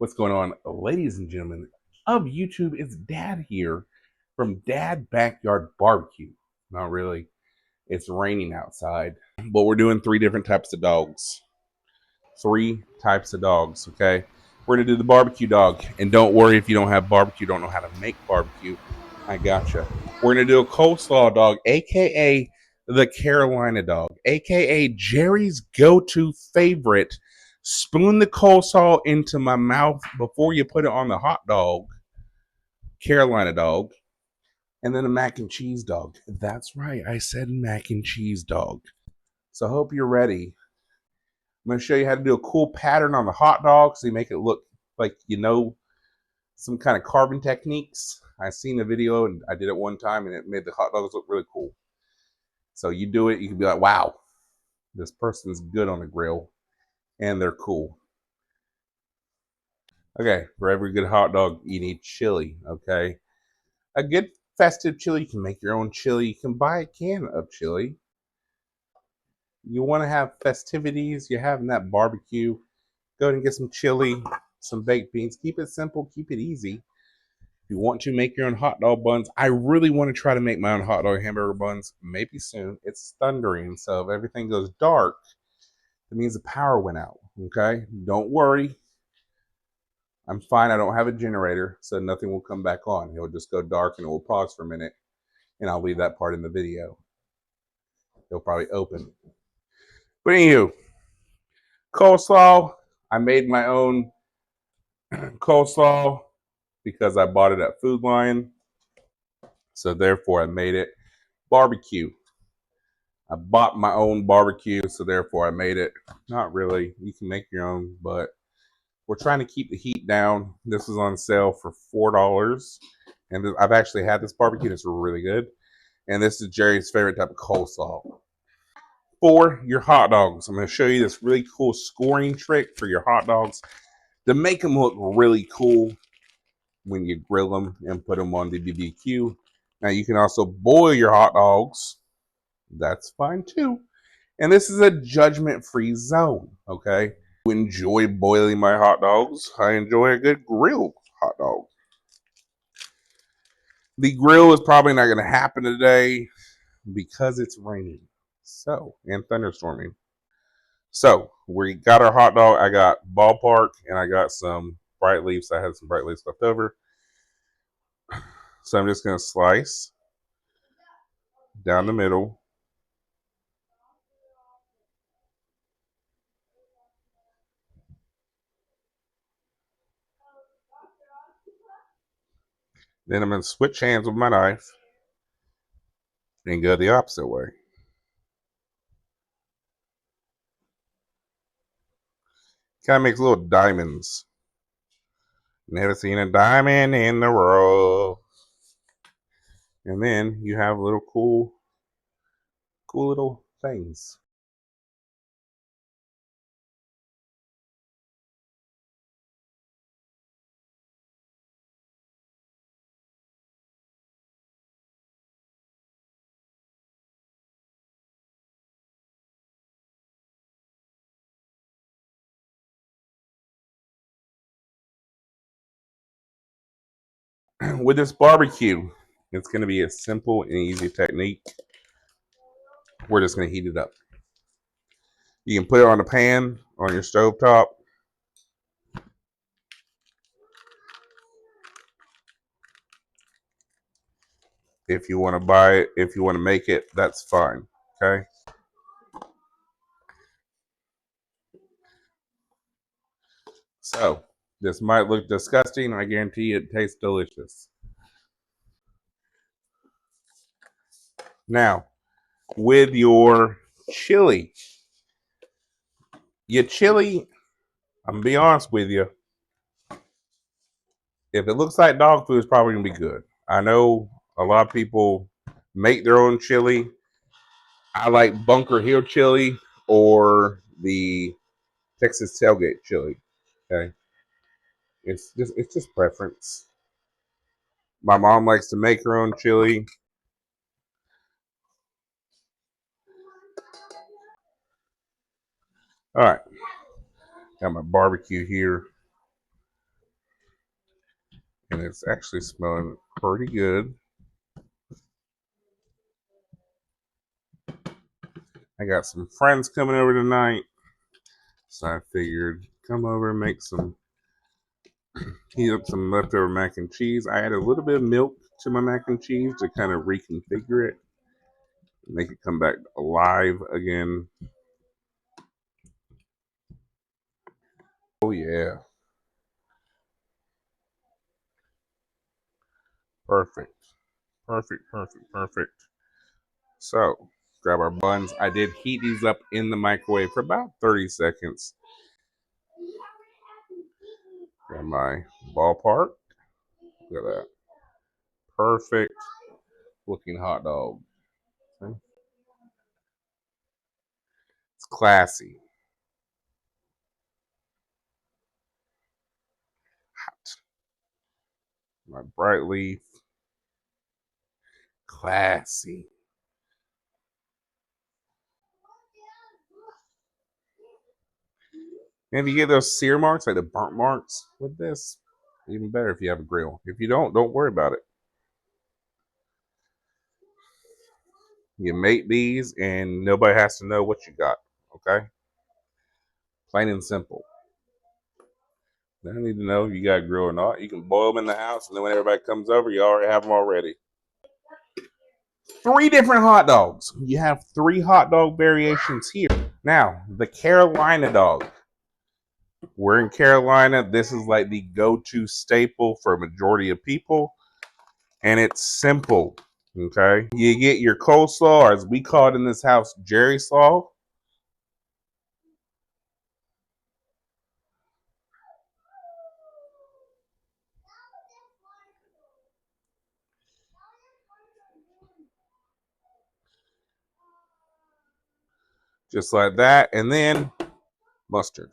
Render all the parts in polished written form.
What's going on, ladies and gentlemen of YouTube? It's Dad here from Dad Backyard Barbecue. Not really. It's raining outside, but we're doing three different types of dogs. Three types of dogs, okay? We're going to do the barbecue dog. And don't worry if you don't have barbecue, don't know how to make barbecue. I gotcha. We're going to do a coleslaw dog, a.k.a. the Carolina dog, a.k.a. Jerry's go-to favorite. Spoon the coleslaw into my mouth before you put it on the hot dog, Carolina dog, and then a mac and cheese dog. That's right, I said mac and cheese dog. So I hope you're ready. I'm going to show you how to do a cool pattern on the hot dog so you make it look like you know some kind of carving techniques. I seen a video and I did it one time and it made the hot dogs look really cool. So you do it, you can be like, wow, this person's good on the grill and they're cool. Okay, for every good hot dog, you need chili, okay? A good festive chili, you can make your own chili. You can buy a can of chili. You want to have festivities, you're having that barbecue, go ahead and get some chili, some baked beans. Keep it simple, keep it easy. If you want to make your own hot dog buns, I really want to try to make my own hot dog hamburger buns, maybe soon. It's thundering, so if everything goes dark, it means the power went out, okay? Don't worry. I'm fine. I don't have a generator, so nothing will come back on. It'll just go dark and it will pause for a minute, and I'll leave that part in the video. It'll probably open. But anywho, coleslaw. I made my own coleslaw because I bought it at Food Lion. So therefore I made it. Barbecue. I bought my own barbecue, so therefore I made it. Not really. You can make your own, but we're trying to keep the heat down. This is on sale for $4. And I've actually had this barbecue. It's really good. And this is Jerry's favorite type of coleslaw. For your hot dogs, I'm going to show you this really cool scoring trick for your hot dogs to make them look really cool when you grill them and put them on the BBQ. Now you can also boil your hot dogs. That's fine too. And this is a judgment-free zone, okay? I enjoy boiling my hot dogs. I enjoy a good grilled hot dog. The grill is probably not going to happen today because it's raining. So, and thunderstorming. So, we got our hot dog. I got ballpark and I got some bright leaves. I had some bright leaves left over. So, I'm just going to slice down the middle. Then I'm going to switch hands with my knife and go the opposite way. Kind of makes little diamonds. Never seen a diamond in the rough. And then you have little cool little things. With this barbecue, it's going to be a simple and easy technique. We're just going to heat it up. You can put it on a pan on your stove top. If you want to buy it, if you want to make it, that's fine. Okay. So this might look disgusting. I guarantee you it tastes delicious. Now, with your chili, I'm gonna be honest with you. If it looks like dog food, it's probably gonna be good. I know a lot of people make their own chili. I like Bunker Hill chili or the Texas tailgate chili. Okay, it's just preference. My mom likes to make her own chili. All right, got my barbecue here. And it's actually smelling pretty good. I got some friends coming over tonight, so I figured come over and heat up some leftover mac and cheese. I added a little bit of milk to my mac and cheese to kind of reconfigure it, make it come back alive again. Oh yeah, perfect, perfect, perfect, perfect. So grab our buns. I did heat these up in the microwave for about 30 seconds. Got my ballpark. Look at that. Perfect looking hot dog. Okay. It's classy. Hot. My bright leaf. Classy. And if you get those sear marks, like the burnt marks with this, even better if you have a grill. If you don't worry about it. You make these and nobody has to know what you got. Okay? Plain and simple. They don't need to know if you got a grill or not. You can boil them in the house, and then when everybody comes over, you already have them already. 3 different hot dogs. You have 3 hot dog variations here. Now, the Carolina dog. We're in Carolina. This is like the go-to staple for a majority of people, and it's simple. Okay, you get your coleslaw, or as we call it in this house, Jerry slaw. Just like that, and then mustard.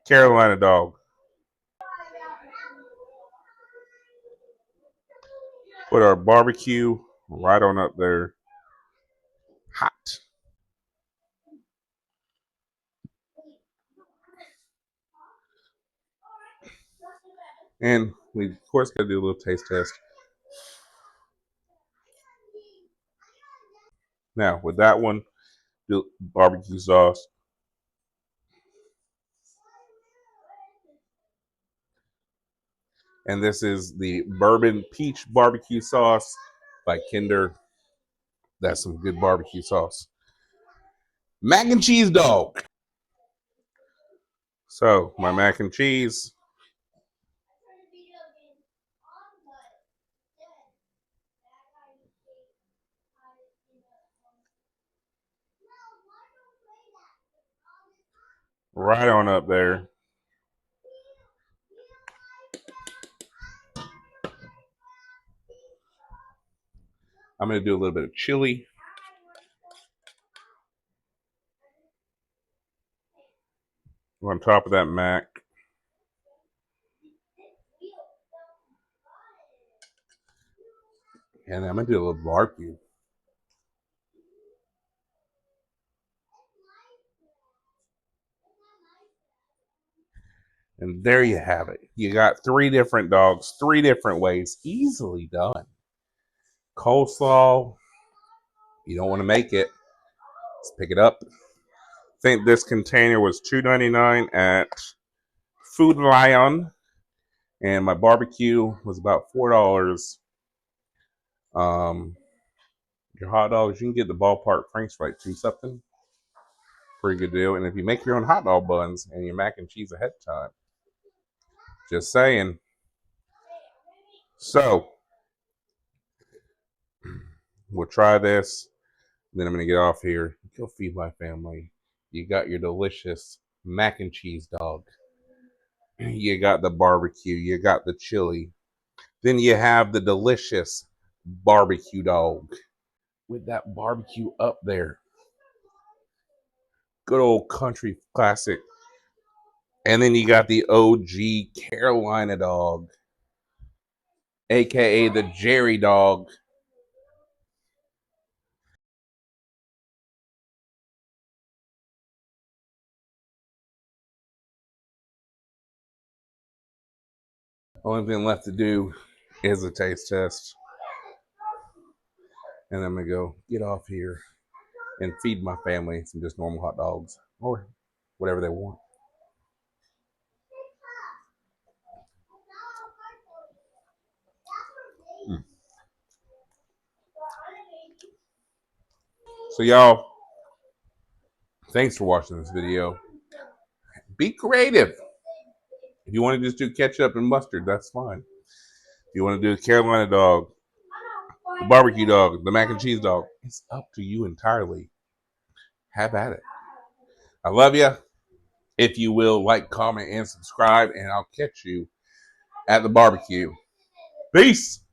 Carolina dog. Put our barbecue right on up there. Hot. And we, of course, got to do a little taste test. Now, with that one, do barbecue sauce. And this is the bourbon peach barbecue sauce by Kinder. That's some good barbecue sauce. Mac and cheese dog. So, my mac and cheese. Right on up there. I'm going to do a little bit of chili. On top of that mac. And I'm going to do a little barbecue. And there you have it. You got 3 different dogs, 3 different ways. Easily done. Coleslaw. You don't want to make it. Let's pick it up. I think this container was $2.99 at Food Lion. And my barbecue was about $4. Your hot dogs, you can get the ballpark Frank's for like $2 something. Pretty good deal. And if you make your own hot dog buns and your mac and cheese ahead of time, just saying. So we'll try this. Then I'm gonna get off here. Go feed my family. You got your delicious mac and cheese dog. You got the barbecue. You got the chili. Then you have the delicious barbecue dog with that barbecue up there. Good old country classic. And then you got the OG Carolina dog, aka the Jerry dog. Only thing left to do is a taste test. And I'm going to go get off here and feed my family some just normal hot dogs or whatever they want. So y'all, thanks for watching this video. Be creative. If you want to just do ketchup and mustard, that's fine. If you want to do the Carolina dog, the barbecue dog, the mac and cheese dog, it's up to you entirely. Have at it. I love you. If you will, like, comment, and subscribe, and I'll catch you at the barbecue. Peace.